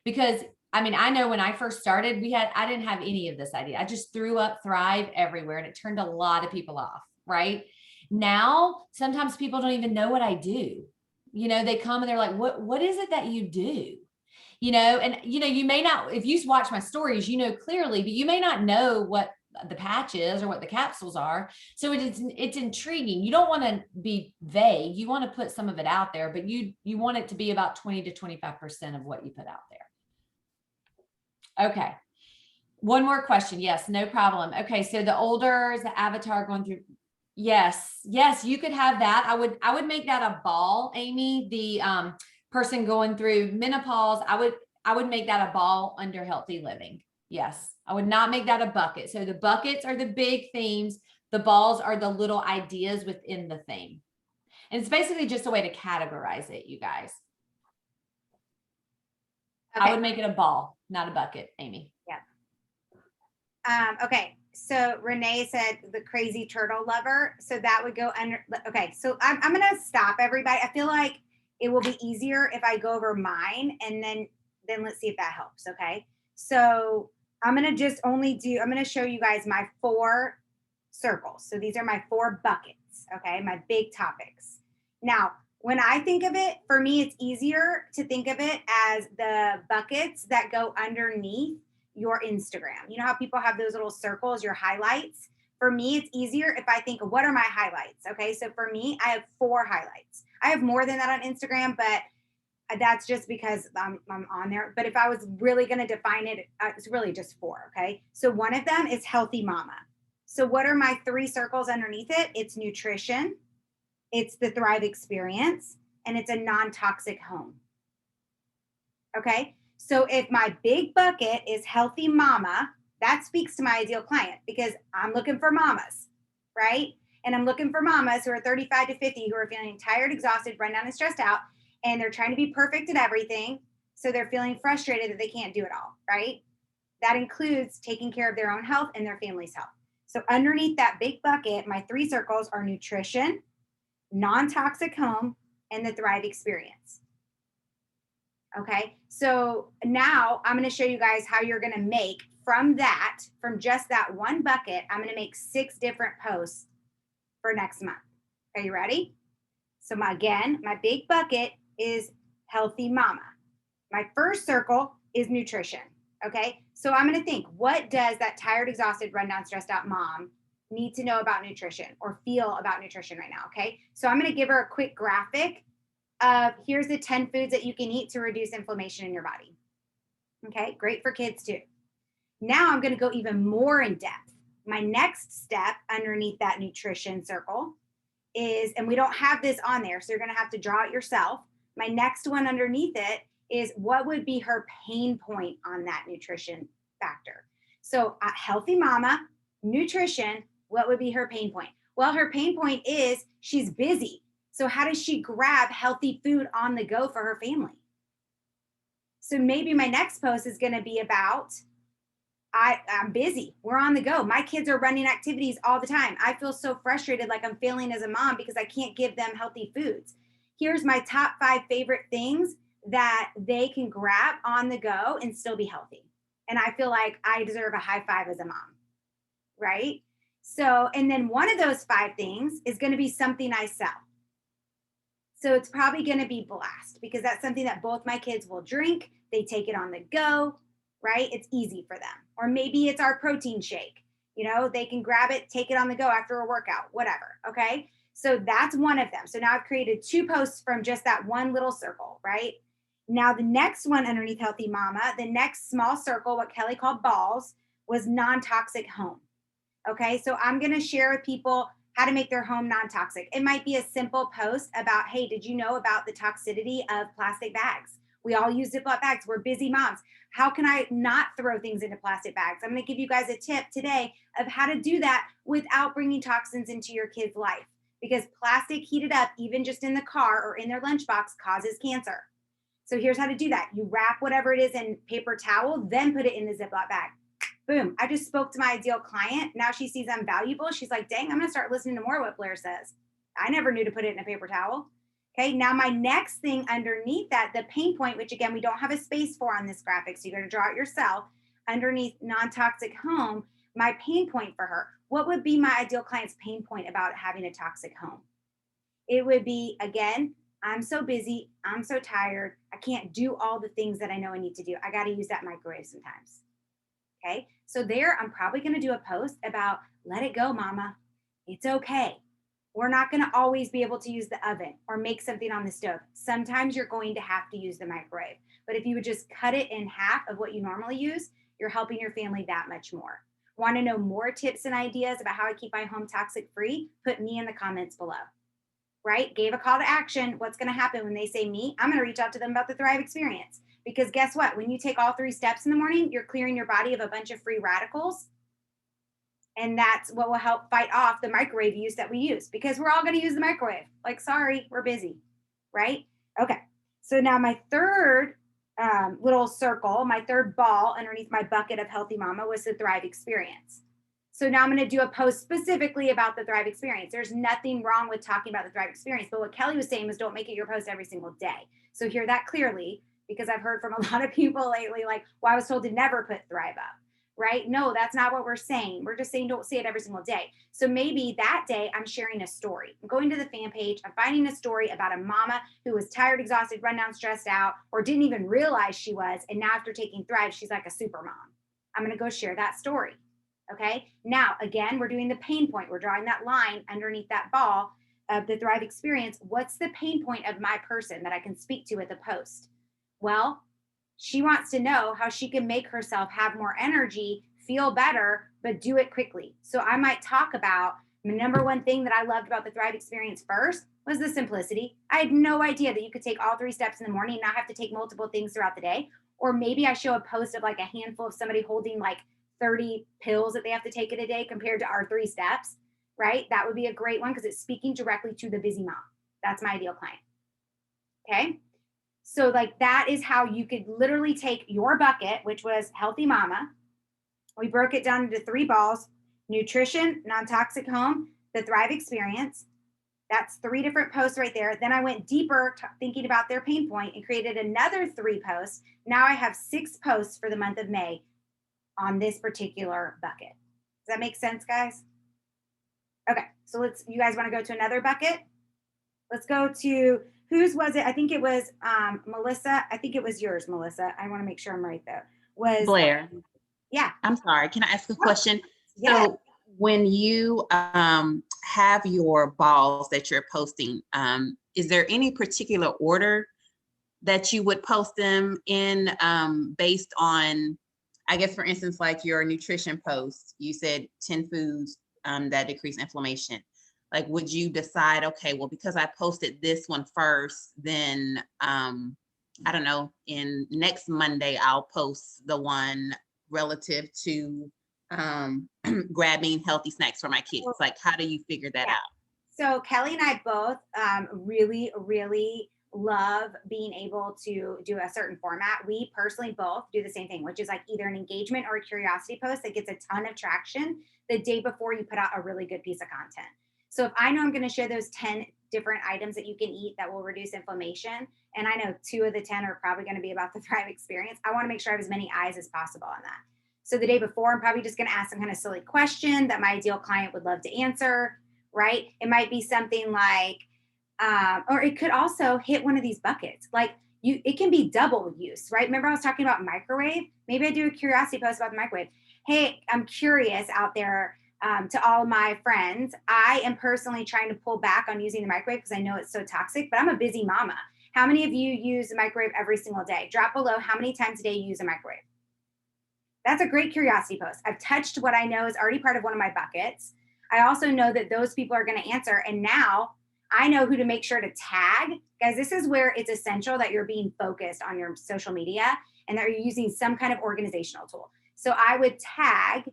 Because I know when I first started, I didn't have any of this idea. I just threw up Thrive everywhere and it turned a lot of people off, right? Now, sometimes people don't even know what I do. They come and they're like, what is it that you do? And you may not, if you watch my stories, clearly, but you may not know what the patch is or what the capsules are. So it's intriguing. You don't want to be vague. You want to put some of it out there, but you want it to be about 20 to 25% of what you put out there. Okay. One more question. Yes, no problem. Okay. So the older the avatar going through. Yes, you could have that. I would make that a ball, Amy, the person going through menopause. I would make that a ball under healthy living. Yes. I would not make that a bucket. So the buckets are the big themes. The balls are the little ideas within the theme. And it's basically just a way to categorize it, you guys. Okay. I would make it a ball, not a bucket, Amy. Yeah. Okay. So Renee said the crazy turtle lover. So that would go under. Okay. So I'm going to stop everybody. I feel like it will be easier if I go over mine and then let's see if that helps. Okay. So I'm going to show you guys my 4 circles. So these are my 4 buckets, okay? My big topics. Now, when I think of it, for me, it's easier to think of it as the buckets that go underneath your Instagram. You know how people have those little circles, your highlights? For me, it's easier if I think of what are my highlights, okay? So for me, I have 4 highlights. I have more than that on Instagram, but that's just because I'm on there. But if I was really going to define it, it's really just 4, okay? So one of them is healthy mama. So what are my 3 circles underneath it? It's nutrition, it's the Thrive experience, and it's a non-toxic home. Okay? So if my big bucket is healthy mama, that speaks to my ideal client because I'm looking for mamas, right? And I'm looking for mamas who are 35 to 50 who are feeling tired, exhausted, run down, and stressed out, and they're trying to be perfect at everything. So they're feeling frustrated that they can't do it all, right? That includes taking care of their own health and their family's health. So underneath that big bucket, my 3 circles are nutrition, non-toxic home, and the Thrive experience. Okay, so now I'm going to show you guys how you're going to make from just that one bucket, I'm going to make 6 different posts for next month. Are you ready? So my big bucket is healthy mama. My first circle is nutrition. Okay, so I'm going to think, what does that tired, exhausted, run down, stressed out mom need to know about nutrition or feel about nutrition right now? Okay, so I'm going to give her a quick graphic of here's the 10 foods that you can eat to reduce inflammation in your body. Okay, great for kids too. Now I'm going to go even more in depth. My next step underneath that nutrition circle is, and we don't have this on there, so you're going to have to draw it yourself. My next one underneath it is what would be her pain point on that nutrition factor. So healthy mama, nutrition, what would be her pain point? Well, her pain point is she's busy. So how does she grab healthy food on the go for her family? So maybe my next post is going to be about, I'm busy. We're on the go. My kids are running activities all the time. I feel so frustrated, like I'm failing as a mom because I can't give them healthy foods. Here's my top 5 favorite things that they can grab on the go and still be healthy. And I feel like I deserve a high five as a mom, right? So, and then one of those 5 things is going to be something I sell. So it's probably going to be Blast because that's something that both my kids will drink. They take it on the go, right? It's easy for them. Or maybe it's our protein shake. You know, they can grab it, take it on the go after a workout, whatever. Okay. So that's one of them. So now I've created 2 posts from just that one little circle, right? Now the next one underneath Healthy Mama, the next small circle, what Kelly called balls, was non-toxic home. Okay. So I'm going to share with people how to make their home non-toxic. It might be a simple post about, hey, did you know about the toxicity of plastic bags? We all use Ziploc bags. We're busy moms. How can I not throw things into plastic bags? I'm going to give you guys a tip today of how to do that without bringing toxins into your kid's life, because plastic heated up, even just in the car or in their lunchbox, causes cancer. So here's how to do that. You wrap whatever it is in paper towel, then put it in the Ziploc bag. Boom. I just spoke to my ideal client. Now she sees I'm valuable. She's like, dang, I'm going to start listening to more what Blair says. I never knew to put it in a paper towel. Okay. Now my next thing underneath that, the pain point, which again, we don't have a space for on this graphic. So you're going to draw it yourself underneath non-toxic home, my pain point for her. What would be my ideal client's pain point about having a toxic home? It would be, again, I'm so busy. I'm so tired. I can't do all the things that I know I need to do. I got to use that microwave sometimes. Okay, so there I'm probably going to do a post about let it go, mama. It's okay. We're not going to always be able to use the oven or make something on the stove. Sometimes you're going to have to use the microwave. But if you would just cut it in half of what you normally use, you're helping your family that much more. Want to know more tips and ideas about how I keep my home toxic free? Put me in the comments below. Right? Gave a call to action. What's going to happen when they say me? I'm going to reach out to them about the Thrive experience. Because guess what? When you take all 3 steps in the morning, you're clearing your body of a bunch of free radicals. And that's what will help fight off the microwave use that we use, because we're all going to use the microwave. Like, sorry, we're busy, right? Okay. So now my third little circle, my third ball underneath my bucket of Healthy Mama was the Thrive experience. So now I'm going to do a post specifically about the Thrive experience. There's nothing wrong with talking about the Thrive experience, but what Kelly was saying was don't make it your post every single day. So hear that clearly, because I've heard from a lot of people lately, like, well, I was told to never put Thrive up. right? No, that's not what we're saying. We're just saying don't say it every single day. So maybe that day I'm sharing a story. I'm going to the fan page, I'm finding a story about a mama who was tired, exhausted, run down, stressed out, or didn't even realize she was. And now after taking Thrive, she's like a super mom. I'm going to go share that story. Okay. Now, again, we're doing the pain point. We're drawing that line underneath that ball of the Thrive experience. What's the pain point of my person that I can speak to with a post? Well, she wants to know how she can make herself have more energy, feel better, but do it quickly. So I might talk about the number one thing that I loved about the Thrive experience first was the simplicity. I had no idea that you could take all 3 steps in the morning and not have to take multiple things throughout the day. Or maybe I show a post of like a handful of somebody holding like 30 pills that they have to take in a day compared to our 3 steps, right? That would be a great one because it's speaking directly to the busy mom. That's my ideal client. Okay. So like that is how you could literally take your bucket, which was Healthy Mama. We broke it down into 3 balls: nutrition, non-toxic home, the Thrive experience. That's 3 different posts right there. Then I went deeper thinking about their pain point and created another 3 posts. Now I have 6 posts for the month of May on this particular bucket. Does that make sense, guys? Okay, so you guys want to go to another bucket? Let's go to, whose was it? I think it was Melissa. I think it was yours, Melissa. I want to make sure I'm right though. Was Blair. Yeah. I'm sorry. Can I ask a question? Yeah. So when you have your balls that you're posting, is there any particular order that you would post them in based on, I guess, for instance, like your nutrition post, you said 10 foods that decrease inflammation. Like, would you decide, okay, well, because I posted this one first, then I don't know, in next Monday, I'll post the one relative to grabbing healthy snacks for my kids. Like, how do you figure that out? So Kelly and I both really, really love being able to do a certain format. We personally both do the same thing, which is like either an engagement or a curiosity post that gets a ton of traction the day before you put out a really good piece of content. So if I know I'm going to share those 10 different items that you can eat that will reduce inflammation, and I know 2 of the 10 are probably going to be about the Thrive experience, I want to make sure I have as many eyes as possible on that. So the day before, I'm probably just going to ask some kind of silly question that my ideal client would love to answer, right? It might be something like, or it could also hit one of these buckets. Like it can be double use, right? Remember I was talking about microwave? Maybe I do a curiosity post about the microwave. Hey, I'm curious out there to all my friends. I am personally trying to pull back on using the microwave because I know it's so toxic, but I'm a busy mama. How many of you use the microwave every single day? Drop below how many times a day you use a microwave. That's a great curiosity post. I've touched what I know is already part of one of my buckets. I also know that those people are going to answer. And now I know who to make sure to tag. Guys, this is where it's essential that you're being focused on your social media and that you're using some kind of organizational tool. So I would tag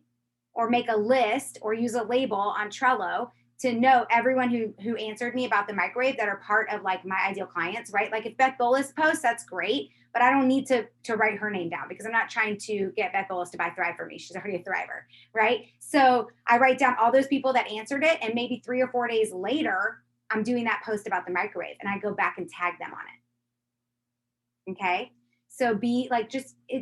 or make a list or use a label on Trello to know everyone who answered me about the microwave that are part of like my ideal clients, right? Like if Beth Bolus posts, that's great, but I don't need to write her name down because I'm not trying to get Beth Bolus to buy Thrive for me. She's already a Thriver, right? So I write down all those people that answered it, and maybe 3 or 4 days later, I'm doing that post about the microwave and I go back and tag them on it. Okay. So be like,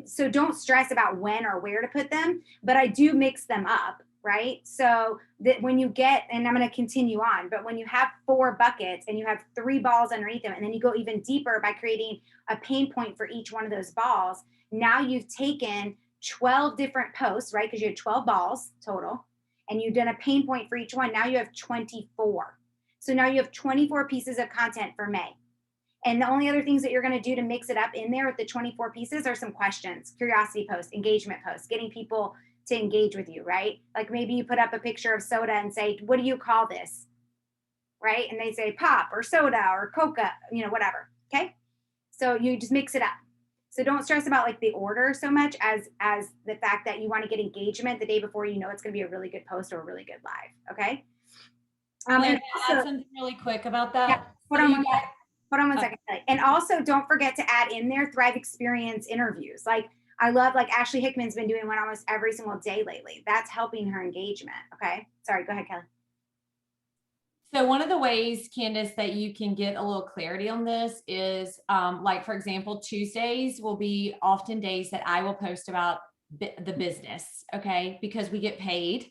so don't stress about when or where to put them, but I do mix them up, right? So that when you get, and I'm going to continue on, but when you have 4 buckets and you have 3 balls underneath them, and then you go even deeper by creating a pain point for each one of those balls, now you've taken 12 different posts, right? Because you had 12 balls total, and you've done a pain point for each one. Now you have 24. So now you have 24 pieces of content for May. And the only other things that you're going to do to mix it up in there with the 24 pieces are some questions, curiosity posts, engagement posts, getting people to engage with you, right? Like maybe you put up a picture of soda and say, what do you call this? Right? And they say pop or soda or Coca, whatever. Okay. So you just mix it up. So don't stress about like the order so much as the fact that you want to get engagement the day before you know it's going to be a really good post or a really good live. Okay. And And add also, something really quick about that. Yeah, hold on one Oh. second. And also don't forget to add in there Thrive experience interviews. Like I love, like Ashley Hickman's been doing one almost every single day lately. That's helping her engagement. Okay. Sorry. Go ahead, Kelly. So one of the ways, Candace, that you can get a little clarity on this is like, for example, Tuesdays will be often days that I will post about the business, okay? Because we get paid.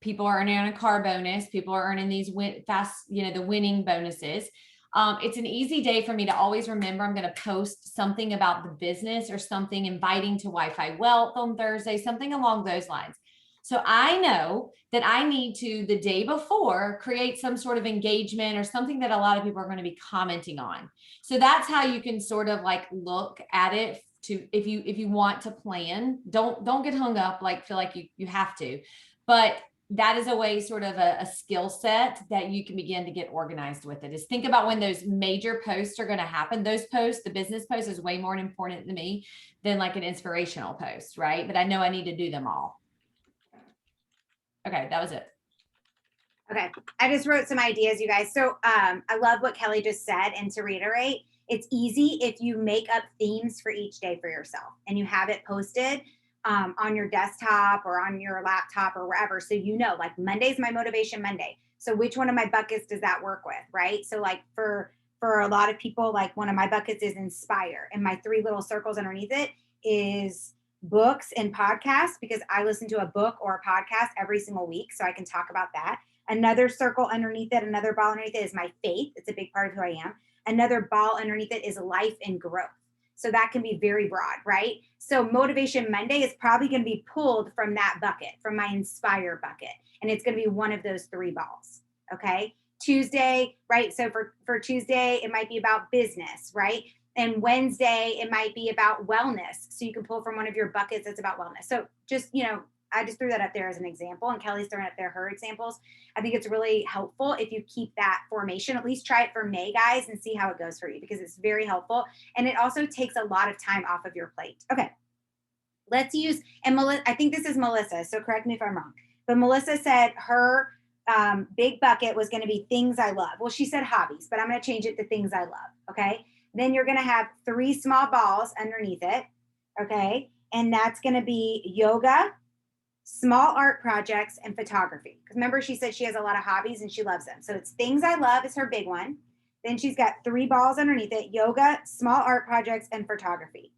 People are earning on a car bonus. People are earning these the winning bonuses. It's an easy day for me to always remember I'm going to post something about the business or something inviting to Wi-Fi Wealth on Thursday, something along those lines. So I know that I need to, the day before, create some sort of engagement or something that a lot of people are going to be commenting on. So that's how you can sort of like look at it to, if you want to plan, don't get hung up, like feel like you have to, but that is a way, sort of a skill set that you can begin to get organized with it, is think about when those major posts are going to happen. Those posts, the business post, is way more important to me than like an inspirational post, right? But I know I need to do them all. Okay, that was it. Okay, I just wrote some ideas, you guys. So I love what Kelly just said. And to reiterate, it's easy if you make up themes for each day for yourself and you have it posted on your desktop or on your laptop or wherever. So, you know, like Monday's my motivation Monday. So which one of my buckets does that work with, right? So like for a lot of people, like one of my buckets is inspire, and my 3 little circles underneath it is books and podcasts, because I listen to a book or a podcast every single week. So I can talk about that. Another circle underneath it, another ball underneath it is my faith. It's a big part of who I am. Another ball underneath it is life and growth. So that can be very broad, right? So Motivation Monday is probably going to be pulled from that bucket, from my Inspire bucket. And it's going to be one of those 3 balls, okay? Tuesday, right? So for Tuesday, it might be about business, right? And Wednesday, it might be about wellness. So you can pull from one of your buckets that's about wellness. So just, you know, I just threw that up there as an example, and Kelly's throwing up there her examples. I think it's really helpful if you keep that formation. At least try it for May, guys, and see how it goes for you, because it's very helpful. And it also takes a lot of time off of your plate. Okay, let's use, and Melissa, I think this is Melissa, so correct me if I'm wrong, but Melissa said her big bucket was going to be things I love. Well, she said hobbies, but I'm going to change it to things I love. Okay, then you're going to have 3 small balls underneath it. Okay, and that's going to be yoga, small art projects, and photography. Because remember, she said she has a lot of hobbies and she loves them. So it's things I love is her big one. Then she's got 3 balls underneath it: yoga, small art projects, and photography.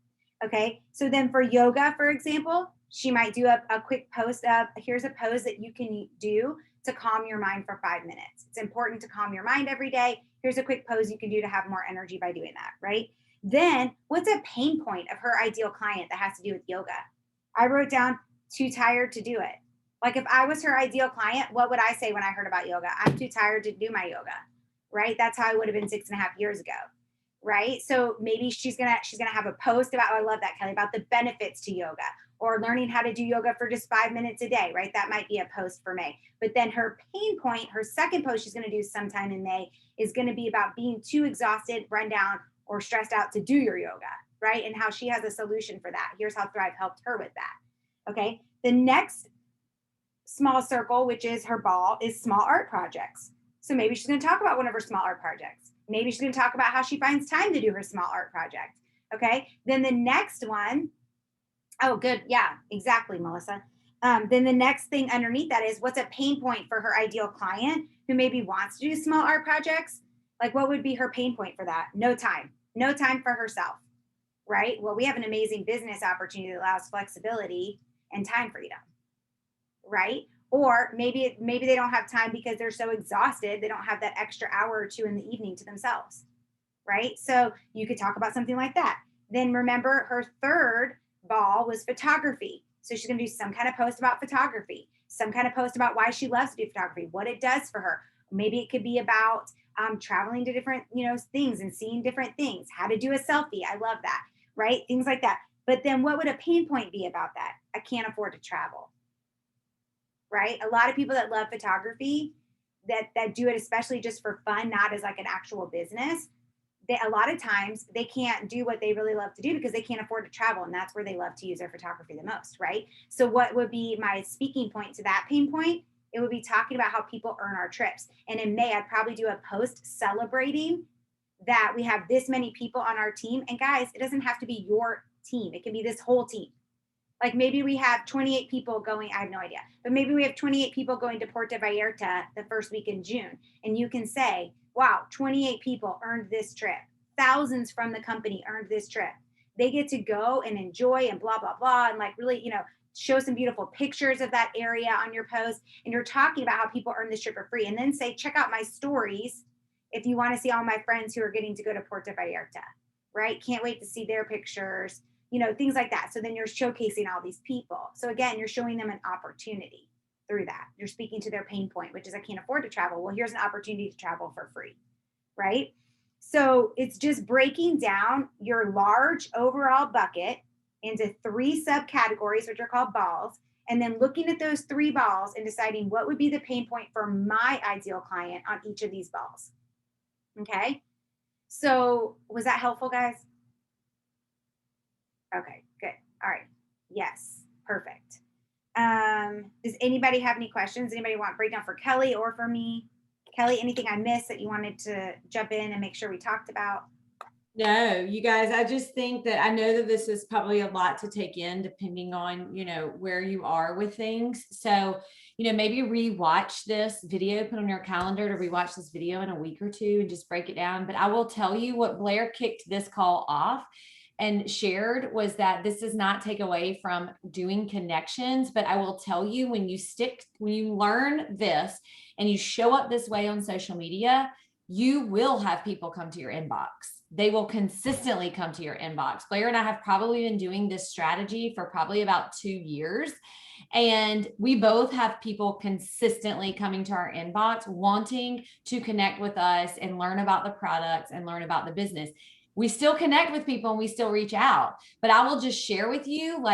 Okay. So then for yoga, for example, she might do a quick post of, here's a pose that you can do to calm your mind for 5 minutes. It's important to calm your mind every day. Here's a quick pose you can do to have more energy by doing that, right? Then what's a pain point of her ideal client that has to do with yoga? I wrote down too tired to do it. Like if I was her ideal client, what would I say when I heard about yoga? I'm too tired to do my yoga, right? That's how I would have been 6.5 years ago, right? So maybe she's gonna have a post about, oh, I love that, Kelly, about the benefits to yoga, or learning how to do yoga for just 5 minutes a day, right? That might be a post for May. But then her pain point, her second post she's gonna do sometime in May, is gonna be about being too exhausted, run down, or stressed out to do your yoga, right? And how she has a solution for that. Here's how Thrive helped her with that. Okay. The next small circle, which is her ball, is small art projects. So maybe she's going to talk about one of her small art projects. Maybe she's going to talk about how she finds time to do her small art project. Okay. Then the next one, oh, good. Yeah, exactly, Melissa. Then the next thing underneath that is, what's a pain point for her ideal client who maybe wants to do small art projects? Like, what would be her pain point for that? No time for herself, right? Well, we have an amazing business opportunity that allows flexibility and time freedom, right? Or maybe they don't have time because they're so exhausted, they don't have that extra hour or 2 in the evening to themselves, right? So you could talk about something like that. Then remember, her third ball was photography. So she's going to do some kind of post about photography, some kind of post about why she loves to do photography, what it does for her. Maybe it could be about traveling to different, things and seeing different things, how to do a selfie. I love that, right? Things like that. But then what would a pain point be about that? I can't afford to travel, right? A lot of people that love photography, that do it especially just for fun, not as like an actual business, a lot of times they can't do what they really love to do because they can't afford to travel. And that's where they love to use their photography the most, right? So what would be my speaking point to that pain point? It would be talking about how people earn our trips. And in May, I'd probably do a post celebrating that we have this many people on our team. And guys, it doesn't have to be your team. It can be this whole team. Like maybe we have 28 people going, I have no idea, but maybe we have 28 people going to Puerto Vallarta the first week in June. And you can say, wow, 28 people earned this trip. Thousands from the company earned this trip. they get to go and enjoy and blah, blah, blah. And like really, show some beautiful pictures of that area on your post. And you're talking about how people earn this trip for free. And then say, check out my stories if you want to see all my friends who are getting to go to Puerto Vallarta, right? Can't wait to see their pictures, things like that. So then you're showcasing all these people. So again, you're showing them an opportunity through that. You're speaking to their pain point, which is I can't afford to travel. Well, here's an opportunity to travel for free, right? So it's just breaking down your large overall bucket into 3 subcategories, which are called balls, and then looking at those 3 balls and deciding what would be the pain point for my ideal client on each of these balls. Okay. So was that helpful, guys? Okay, good. All right. Yes, perfect. Does anybody have any questions? Anybody want breakdown for Kelly or for me? Kelly, anything I missed that you wanted to jump in and make sure we talked about? No, you guys, I just think that I know that this is probably a lot to take in depending on, where you are with things. So, maybe rewatch this video, put on your calendar to rewatch this video in a week or 2 and just break it down. But I will tell you what Blair kicked this call off and shared was that this does not take away from doing connections, but I will tell you when you learn this and you show up this way on social media, you will have people come to your inbox. They will consistently come to your inbox. Blair and I have probably been doing this strategy for probably about 2 years. And we both have people consistently coming to our inbox, wanting to connect with us and learn about the products and learn about the business. We still connect with people and we still reach out, but I will just share with you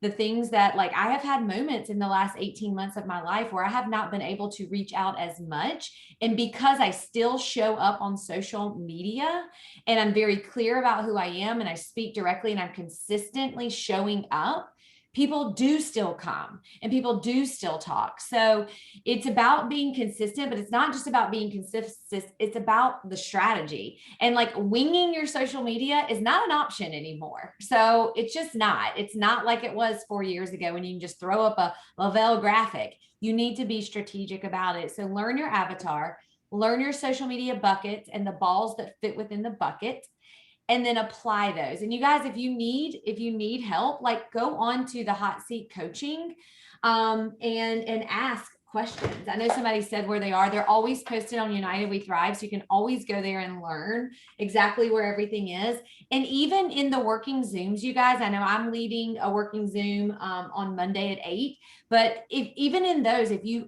the things that I have had moments in the last 18 months of my life where I have not been able to reach out as much. And because I still show up on social media and I'm very clear about who I am and I speak directly and I'm consistently showing up, people do still come and people do still talk. So it's about being consistent, but it's not just about being consistent. It's about the strategy, and winging your social media is not an option anymore. So it's just not, it's not like it was 4 years ago when you can just throw up a Lavelle graphic. You need to be strategic about it. So learn your avatar, learn your social media buckets and the balls that fit within the bucket, and then apply those. And you guys, if you need help, go on to the hot seat coaching, and ask questions. I know somebody said where they are. They're always posted on United We Thrive. So you can always go there and learn exactly where everything is. And even in the working Zooms, you guys, I know I'm leading a working Zoom on Monday at 8, but even in those, if you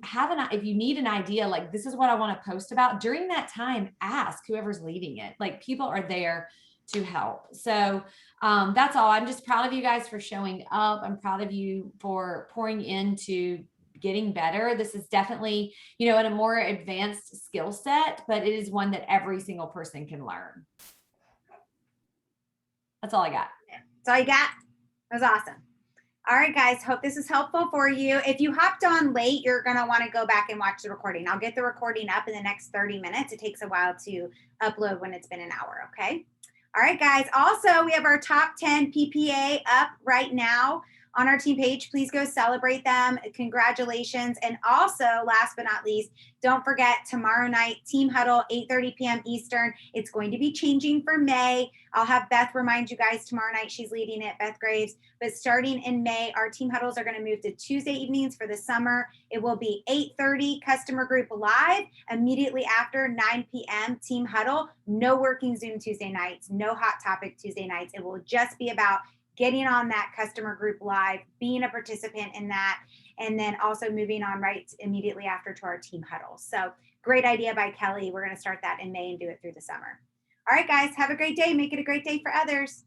need an idea, this is what I want to post about during that time, ask whoever's leading it. People are there to help. So that's all. I'm just proud of you guys for showing up. I'm proud of you for pouring into getting better. This is definitely, in a more advanced skill set, but it is one that every single person can learn. That's all I got. That's all you got? That was awesome. All right, guys, hope this is helpful for you. If you hopped on late, you're going to want to go back and watch the recording. I'll get the recording up in the next 30 minutes. It takes a while to upload when it's been an hour, okay? All right, guys. Also, we have our top 10 PPA up right now on our team page. Please go celebrate them. Congratulations. And also, last but not least, don't forget tomorrow night, Team Huddle, 8:30 p.m. Eastern. It's going to be changing for May. I'll have Beth remind you guys tomorrow night. She's leading it, Beth Graves. But starting in May, our team huddles are going to move to Tuesday evenings for the summer. It will be 8:30 customer group live. Immediately after 9 p.m. team huddle. No working Zoom Tuesday nights. No hot topic Tuesday nights. It will just be about getting on that customer group live, being a participant in that, and then also moving on right immediately after to our team huddle. So great idea by Kelly. We're going to start that in May and do it through the summer. All right, guys, have a great day. Make it a great day for others.